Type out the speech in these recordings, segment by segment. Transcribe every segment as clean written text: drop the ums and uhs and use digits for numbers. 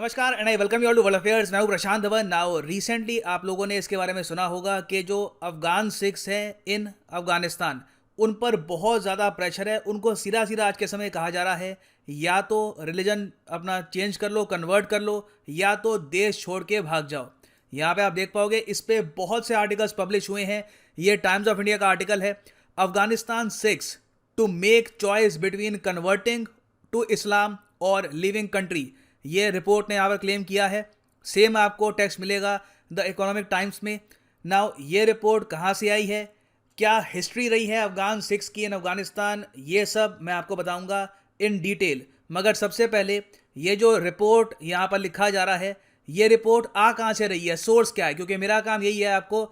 नमस्कार and I welcome you all to world affairs. मैं हूं प्रशांत धवन। नाउ रिसेंटली आप लोगों ने इसके बारे में सुना होगा कि जो अफगान सिख्स हैं इन अफगानिस्तान, उन पर बहुत ज़्यादा प्रेशर है। उनको सीधा सीधा आज के समय कहा जा रहा है या तो रिलीजन अपना चेंज कर लो, कन्वर्ट कर लो, या तो देश छोड़ के भाग जाओ। यहाँ पे आप देख पाओगे, इस पे बहुत से आर्टिकल्स पब्लिश हुए हैं। ये टाइम्स ऑफ इंडिया का आर्टिकल है, Afghanistan Sikhs to make choice between converting to Islam और लिविंग कंट्री। ये रिपोर्ट ने यहाँ पर क्लेम किया है। सेम आपको टेक्स्ट मिलेगा द इकोनॉमिक टाइम्स में। नाउ ये रिपोर्ट कहाँ से आई है, क्या हिस्ट्री रही है अफगान सिख्स की इन अफगानिस्तान, ये सब मैं आपको बताऊंगा इन डिटेल। मगर सबसे पहले ये जो रिपोर्ट यहाँ पर लिखा जा रहा है, ये रिपोर्ट आ कहाँ से रही है, सोर्स क्या है, क्योंकि मेरा काम यही है आपको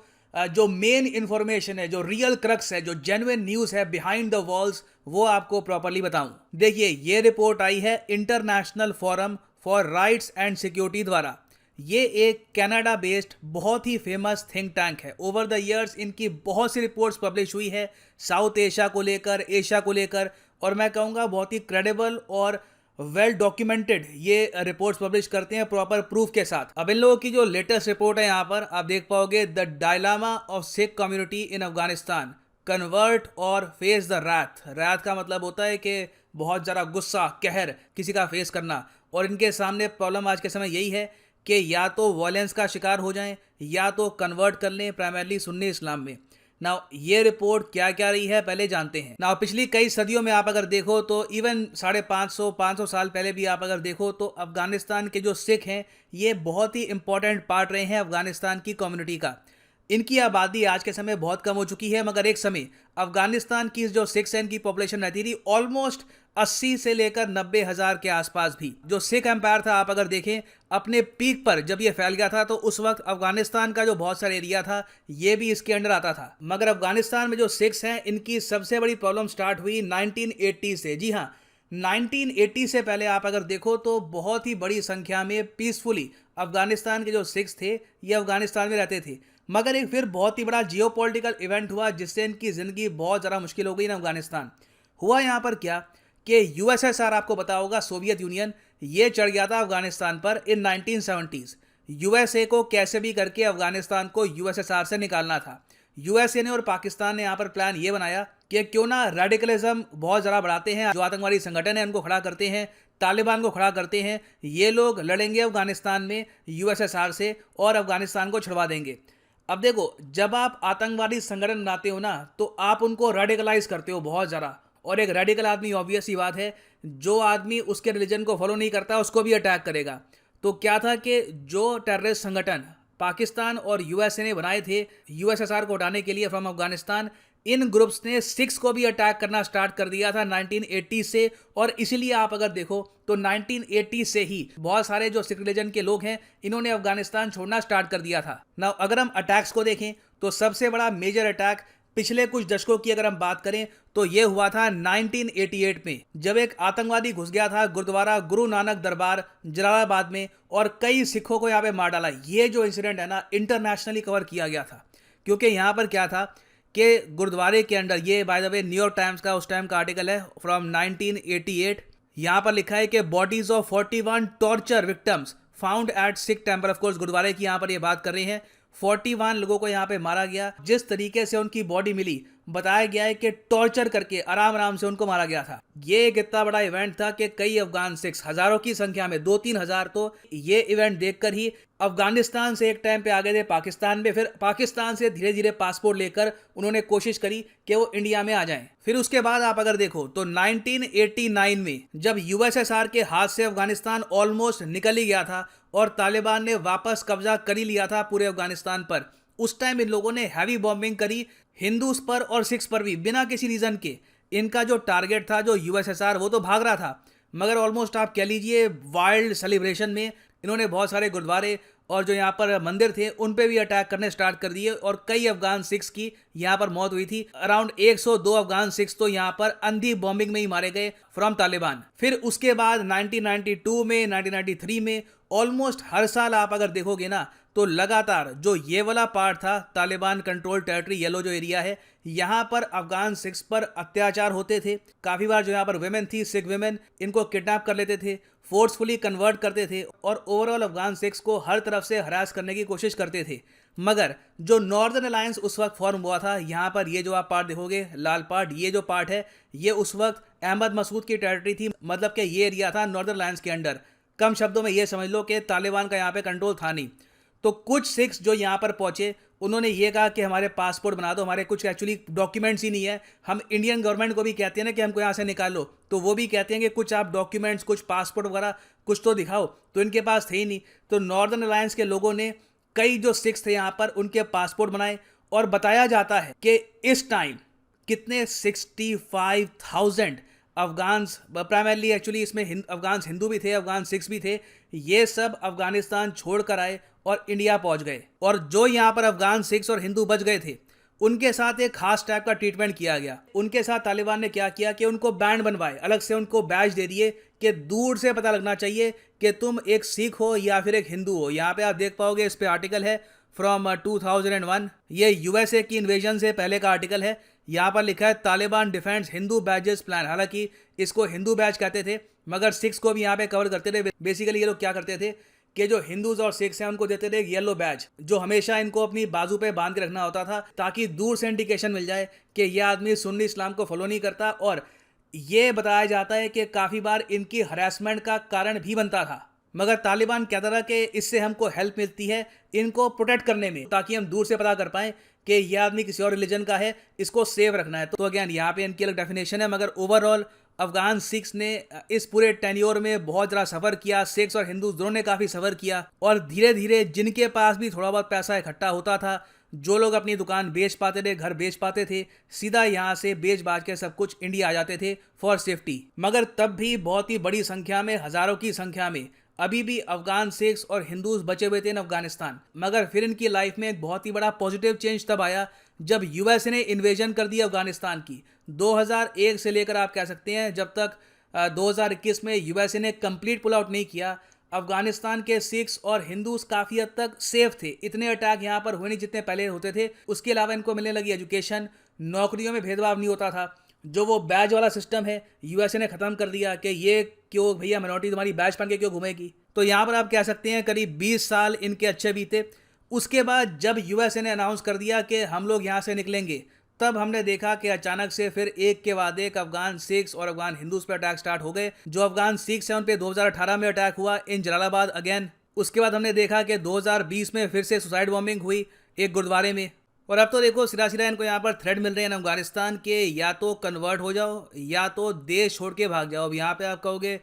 जो मेन इंफॉर्मेशन है, जो रियल क्रक्स है, जो जेन्युइन न्यूज़ है बिहाइंड द वॉल्स, वो आपको प्रॉपरली बताऊं। देखिए, ये रिपोर्ट आई है international forum for rights and security द्वारा। ये एक कनाडा बेस्ड बहुत ही फेमस थिंक टैंक है। ओवर द इयर्स इनकी बहुत सी रिपोर्ट्स पब्लिश हुई है साउथ एशिया को लेकर, एशिया को लेकर, और मैं कहूँगा बहुत ही क्रेडिबल और वेल डॉक्यूमेंटेड ये रिपोर्ट्स पब्लिश करते हैं प्रॉपर प्रूफ के साथ। अब इन लोगों की जो लेटेस्ट रिपोर्ट है यहाँ पर आप देख पाओगे, the dilemma of Sikh community in Afghanistan, convert और फेस द रैथ। रैथ का मतलब होता है कि बहुत ज़्यादा गुस्सा, कहर किसी का फेस करना। और इनके सामने प्रॉब्लम आज के समय यही है कि या तो वॉयलेंस का शिकार हो जाएं या तो कन्वर्ट कर लें प्राइमरली सुन्नी इस्लाम में। नाउ ये रिपोर्ट क्या क्या रही है पहले जानते हैं। नाउ पिछली कई सदियों में आप अगर देखो तो इवन 550 साल पहले भी आप अगर देखो तो अफगानिस्तान के जो सिख हैं ये बहुत ही इंपॉर्टेंट पार्ट रहे हैं अफगानिस्तान की कम्युनिटी का। इनकी आबादी आज के समय बहुत कम हो चुकी है, मगर एक समय अफगानिस्तान की जो सिख हैं इनकी पॉपुलेशन रहती थी ऑलमोस्ट 80 से लेकर 90,000 के आसपास भी। जो सिख एम्पायर था आप अगर देखें अपने पीक पर जब ये फैल गया था तो उस वक्त अफगानिस्तान का जो बहुत सारा एरिया था ये भी इसके अंडर आता था। मगर अफगानिस्तान में जो सिख्स हैं इनकी सबसे बड़ी प्रॉब्लम स्टार्ट हुई 1980 से। जी हाँ, 1980 से पहले आप अगर देखो तो बहुत ही बड़ी संख्या में पीसफुली अफगानिस्तान के जो सिख्स थे ये अफगानिस्तान में रहते थे। मगर एक फिर बहुत ही बड़ा जियोपॉलिटिकल इवेंट हुआ जिससे इनकी ज़िंदगी बहुत ज़्यादा मुश्किल हो गई ना अफगानिस्तान। हुआ यहाँ पर क्या कि यूएसएसआर, आपको पता होगा सोवियत यूनियन, ये चढ़ गया था अफगानिस्तान पर इन 1970s। यूएसए को कैसे भी करके अफगानिस्तान को यूएसएसआर से निकालना था। यूएसए ने और पाकिस्तान ने यहाँ पर प्लान ये बनाया कि क्यों ना रेडिकलिज्म बहुत ज़्यादा बढ़ाते हैं, जो आतंकवादी संगठन है उनको खड़ा करते हैं, तालिबान को खड़ा करते हैं, ये लोग लड़ेंगे अफगानिस्तान में यूएसएसआर से और अफगानिस्तान को छुड़वा देंगे। अब देखो, जब आप आतंकवादी संगठन बनाते हो ना तो आप उनको रेडिकलाइज करते हो बहुत ज़्यादा। और एक रेडिकल आदमी, ऑब्वियस ही बात है, जो आदमी उसके रिलीजन को फॉलो नहीं करता उसको भी अटैक करेगा। तो क्या था कि जो टेररिस्ट संगठन पाकिस्तान और यूएसए ने बनाए थे यूएसएसआर को हटाने के लिए फ्रॉम अफगानिस्तान, इन ग्रुप्स ने सिख्स को भी अटैक करना स्टार्ट कर दिया था 1980 से। और इसीलिए आप अगर देखो तो 1980 से ही बहुत सारे जो सिख रिलीजन के लोग हैं इन्होंने अफगानिस्तान छोड़ना स्टार्ट कर दिया था। ना अगर हम अटैक्स को देखें तो सबसे बड़ा मेजर अटैक पिछले कुछ दशकों की अगर हम बात करें तो ये हुआ था 1988 में, जब एक आतंकवादी घुस गया था गुरुद्वारा गुरु नानक दरबार जलालाबाद में और कई सिखों को यहाँ पे मार डाला। ये जो इंसिडेंट है ना इंटरनेशनली कवर किया गया था, क्योंकि यहाँ पर क्या था कि गुरुद्वारे के अंदर, ये by the way New York times का उस टाइम का आर्टिकल है फ्रॉम 1988, यहाँ पर लिखा है कि bodies of 41 torture victims found at Sikh temple. Of course गुरुद्वारे की यहाँ पर ये बात कर रहे हैं। 41 लोगों को यहाँ पे मारा गया। जिस तरीके से उनकी बॉडी मिली बताया गया है कि टॉर्चर करके आराम आराम से उनको मारा गया था। ये एक इतना बड़ा इवेंट था कि कई अफगान सिख्स, हजारों की संख्या में, 2-3 हजार, तो ये इवेंट देखकर ही अफगानिस्तान से एक टाइम पे आ गए थे पाकिस्तान में। फिर पाकिस्तान से धीरे धीरे पासपोर्ट लेकर उन्होंने कोशिश करी कि वो इंडिया में आ जाएं। फिर उसके बाद आप अगर देखो तो 1989 में जब यूएसएसआर के हाथ से अफगानिस्तान ऑलमोस्ट निकल ही गया था और तालिबान ने वापस कब्जा कर ही लिया था पूरे अफगानिस्तान पर, उस टाइम इन लोगों ने हैवी बॉम्बिंग करी हिंदूज पर और सिख्स पर भी, बिना किसी रीजन के। इनका जो टारगेट था जो यूएसएसआर, वो तो भाग रहा था, मगर ऑलमोस्ट आप कह लीजिए वाइल्ड सेलिब्रेशन में इन्होंने बहुत सारे गुरुद्वारे और जो यहाँ पर मंदिर थे उन पे भी अटैक करने स्टार्ट कर दिए और कई अफगान सिख्स की यहाँ पर मौत हुई थी। अराउंड 102 अफगान सिख्स तो यहाँ पर अंधी बॉम्बिंग में ही मारे गए फ्रॉम तालिबान। फिर उसके बाद 1992 में, 1993 में ऑलमोस्ट हर साल आप अगर देखोगे ना तो लगातार जो ये वाला पार्ट था तालिबान कंट्रोल टेरिटरी, येलो जो एरिया है, यहाँ पर अफगान सिख्स पर अत्याचार होते थे। काफी बार जो यहाँ पर विमेन थी, सिख विमेन, इनको किडनैप कर लेते थे, फोर्सफुली कन्वर्ट करते थे और ओवरऑल अफगान सिख्स को हर तरफ से हरास करने की कोशिश करते थे। मगर जो नॉर्दर्न अलायंस उस वक्त फॉर्म हुआ था, यहाँ पर ये जो आप पार्ट देखोगे लाल पार्ट, ये जो पार्ट है ये उस वक्त अहमद मसूद की टेरिटरी थी, मतलब कि ये एरिया था नॉर्दर्न अलायंस के अंडर। कम शब्दों में ये समझ लो कि तालिबान का यहाँ पे कंट्रोल था नहीं। तो कुछ सिख्स जो यहाँ पर पहुंचे उन्होंने ये कहा कि हमारे पासपोर्ट बना दो, हमारे कुछ एक्चुअली डॉक्यूमेंट्स ही नहीं है। हम इंडियन गवर्नमेंट को भी कहते हैं ना कि हमको यहाँ से निकालो, तो वो भी कहते हैं कि कुछ आप डॉक्यूमेंट्स, कुछ पासपोर्ट वगैरह कुछ तो दिखाओ, तो इनके पास थे ही नहीं। तो नॉर्दर्न अलायंस के लोगों ने, कई जो सिख्स थे यहाँ पर, उनके पासपोर्ट बनाए और बताया जाता है कि इस टाइम कितने 65,000 अफगान्स, प्राइमरली एक्चुअली इसमें अफगान्स हिंदू भी थे, अफगान सिख्स भी थे, ये सब अफगानिस्तान छोड़कर आए और इंडिया पहुंच गए। और जो यहाँ पर अफगान सिख्स और हिंदू बच गए थे उनके साथ एक खास टाइप का ट्रीटमेंट किया गया। उनके साथ तालिबान ने क्या किया कि उनको बैंड बनवाए, अलग से उनको बैज दे दिए कि दूर से पता लगना चाहिए कि तुम एक सिख हो या फिर एक हिंदू हो। यहाँ पे आप देख पाओगे, इस पे आर्टिकल है फ्रॉम 2001, ये यूएसए की इन्वेजन से पहले का आर्टिकल है। यहाँ पर लिखा है Taliban defends Hindu badges plan. हालांकि इसको हिंदू बैज कहते थे मगर सिख्स को भी यहाँ पे कवर करते थे। बेसिकली ये लोग क्या करते थे कि जो हिंदूज और सिख्स हैं उनको देते थे एक येलो बैज, जो हमेशा इनको अपनी बाजू पे बांध के रखना होता था ताकि दूर से इंडिकेशन मिल जाए कि यह आदमी सुन्नी इस्लाम को फॉलो नहीं करता। और ये बताया जाता है कि काफ़ी बार इनकी हरासमेंट का कारण भी बनता था। मगर तालिबान कहता था कि इससे हमको हेल्प मिलती है इनको प्रोटेक्ट करने में, ताकि हम दूर से पता कर पाएं कि यह आदमी किसी और रिलीजन का है, इसको सेव रखना है। तो अगेन यहाँ पे इनकी अलग डेफिनेशन है, मगर ओवरऑल अफगान सिख्स ने इस पूरे टेन्योर में बहुत ज़्यादा सफ़र किया। सिख्स और हिंदू दोनों ने काफ़ी सफ़र किया और धीरे धीरे जिनके पास भी थोड़ा बहुत पैसा इकट्ठा होता था, जो लोग अपनी दुकान बेच पाते थे, घर बेच पाते थे, सीधा यहाँ से बेच बाच के सब कुछ इंडिया आ जाते थे फॉर सेफ्टी। मगर तब भी बहुत ही बड़ी संख्या में, हज़ारों की संख्या में अभी भी अफगान सिख्स और हिंदूज बचे हुए थे इन अफगानिस्तान। मगर फिर इनकी लाइफ में एक बहुत ही बड़ा पॉजिटिव चेंज तब आया जब यूएसए ने इन्वेजन कर दी अफगानिस्तान की। 2001 से लेकर आप कह सकते हैं जब तक 2021 में यूएसए ने कंप्लीट पुल आउट नहीं किया, अफगानिस्तान के सिख्स और हिंदूज काफ़ी हद तक सेफ थे। इतने अटैक यहाँ पर हुए नहीं जितने पहले होते थे। उसके अलावा इनको मिलने लगी एजुकेशन, नौकरियों में भेदभाव नहीं होता था। जो वो बैज वाला सिस्टम है यूएसए ने ख़त्म कर दिया कि ये क्यों भैया मिनॉरिटी तुम्हारी बैज पहन के क्यों घूमेगी। तो यहाँ पर आप कह सकते हैं करीब 20 साल इनके अच्छे बीते। उसके बाद जब यूएसए ने अनाउंस कर दिया कि हम लोग यहाँ से निकलेंगे, तब हमने देखा कि अचानक से फिर एक के बाद एक अफगान सिख्स और अफगान हिंदूज पे अटैक स्टार्ट हो गए। जो अफगान सिख्स हैं उन पे 2018 में अटैक हुआ इन जलालाबाद अगेन। उसके बाद हमने देखा कि 2020 में फिर से सुसाइड बॉम्बिंग हुई एक गुरुद्वारे में। और अब तो देखो सिरा इनको यहाँ पर थ्रेड मिल रहे हैं अफगानिस्तान के, या तो कन्वर्ट हो जाओ या तो देश छोड़ के भाग जाओ। अब यहाँ पे आप कहोगे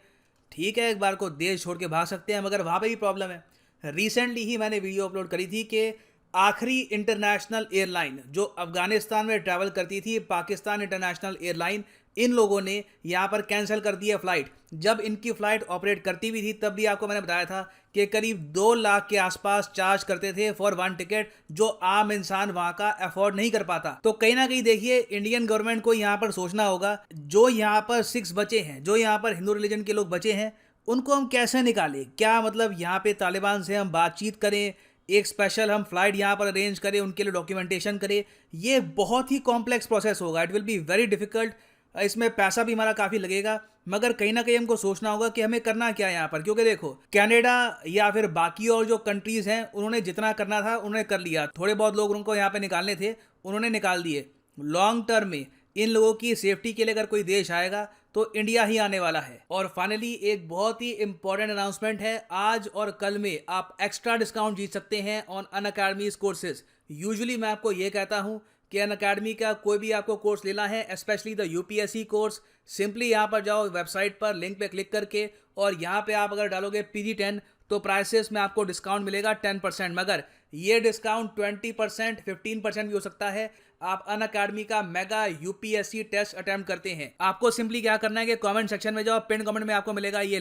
ठीक है, एक बार को देश छोड़ के भाग सकते हैं, मगर वहाँ पे भी प्रॉब्लम है। रिसेंटली ही मैंने वीडियो अपलोड करी थी कि आखिरी इंटरनेशनल एयरलाइन जो अफगानिस्तान में ट्रैवल करती थी, पाकिस्तान इंटरनेशनल एयरलाइन, इन लोगों ने यहाँ पर कैंसिल कर दी है फ़्लाइट। जब इनकी फ़्लाइट ऑपरेट करती भी थी तब भी आपको मैंने बताया था कि करीब 2 लाख के आसपास चार्ज करते थे फॉर 1 टिकट, जो आम इंसान वहाँ का अफोर्ड नहीं कर पाता। तो कहीं ना कहीं देखिए इंडियन गवर्नमेंट को यहाँ पर सोचना होगा, जो यहाँ पर सिख्स बचे हैं, जो यहाँ पर हिंदू रिलीजन के लोग बचे हैं, उनको हम कैसे निकालें। क्या मतलब यहाँ पे तालिबान से हम बातचीत करें, एक स्पेशल हम फ्लाइट यहाँ पर अरेंज करें, उनके लिए डॉक्यूमेंटेशन करें? ये बहुत ही कॉम्प्लेक्स प्रोसेस होगा, it will be very difficult. इसमें पैसा भी हमारा काफ़ी लगेगा, मगर कहीं ना कहीं हमको सोचना होगा कि हमें करना क्या है यहाँ पर। क्योंकि देखो कनाडा या फिर बाकी और जो कंट्रीज़ हैं उन्होंने जितना करना था उन्होंने कर लिया। थोड़े बहुत लोग उनको यहाँ पे निकालने थे, उन्होंने निकाल दिए। लॉन्ग टर्म में इन लोगों की सेफ्टी के लिए अगर कोई देश आएगा तो इंडिया ही आने वाला है। और फाइनली एक बहुत ही इंपॉर्टेंट अनाउंसमेंट है, आज और कल में आप एक्स्ट्रा डिस्काउंट जीत सकते हैं ऑन अनअकैडमीज कोर्सेज। यूजुअली मैं आपको ये कहता हूँ कि अनअकैडमी का कोई भी आपको कोर्स लेना है, specially the UPSC course, simply यहाँ पर जाओ वेबसाइट पर, लिंक पे क्लिक करके, और यहाँ पे आप अगर डालोगे PG10 तो प्राइसेस में आपको डिस्काउंट मिलेगा 10%। मगर ये डिस्काउंट 20%, 15% भी हो सकता है। आप अनअकैडमी का मेगा यूपीएससी टेस्ट अटेम्प्ट करते हैं, आपको सिंपली क्या करना है कि कमेंट सेक्शन में जाओ, पिन कमेंट में आपको मिलेगा ये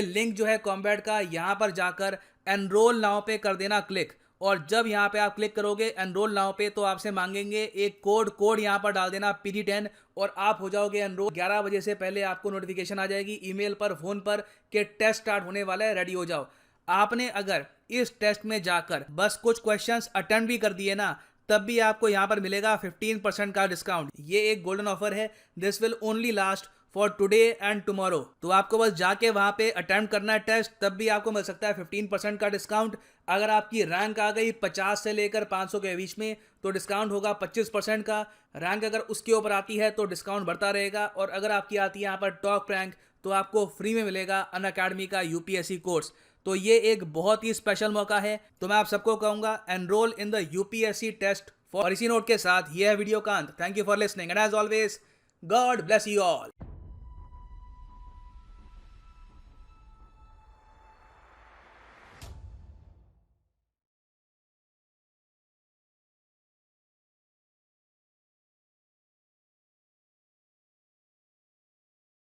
लिंक जो है कॉम्बैट का। यहाँ पर जाकर एनरोल नाउ पे कर देना क्लिक। और जब यहाँ पे आप क्लिक करोगे एनरोल नाउ पे तो आपसे मांगेंगे एक कोड यहाँ पर डाल देना PD10 और आप हो जाओगे एनरोल। 11 बजे से पहले आपको नोटिफिकेशन आ जाएगी ईमेल पर, फोन पर कि टेस्ट स्टार्ट होने वाला है, रेडी हो जाओ। आपने अगर इस टेस्ट में जाकर बस कुछ क्वेश्चंस अटेम्प्ट भी कर दिए ना, तब भी आपको यहाँ पर मिलेगा 15% का डिस्काउंट। ये एक गोल्डन ऑफर है, this will only last for today and tomorrow. तो आपको बस जाके वहां पे अटेम्प्ट करना है टेस्ट, तब भी आपको मिल सकता है 15% का डिस्काउंट। अगर आपकी रैंक आ गई 50 से लेकर 500 के बीच में तो डिस्काउंट होगा 25% का। रैंक अगर उसके ऊपर आती है तो डिस्काउंट बढ़ता रहेगा। और अगर आपकी आती है यहाँ पर टॉप रैंक तो आपको फ्री में मिलेगा अनअकैडमी का UPSC कोर्स। तो ये एक बहुत ही स्पेशल मौका है, तो मैं आप सबको कहूंगा enroll in the UPSC test. और इसी नोट के साथ ये है वीडियो का अंत। Thank you for listening and as always God bless you all.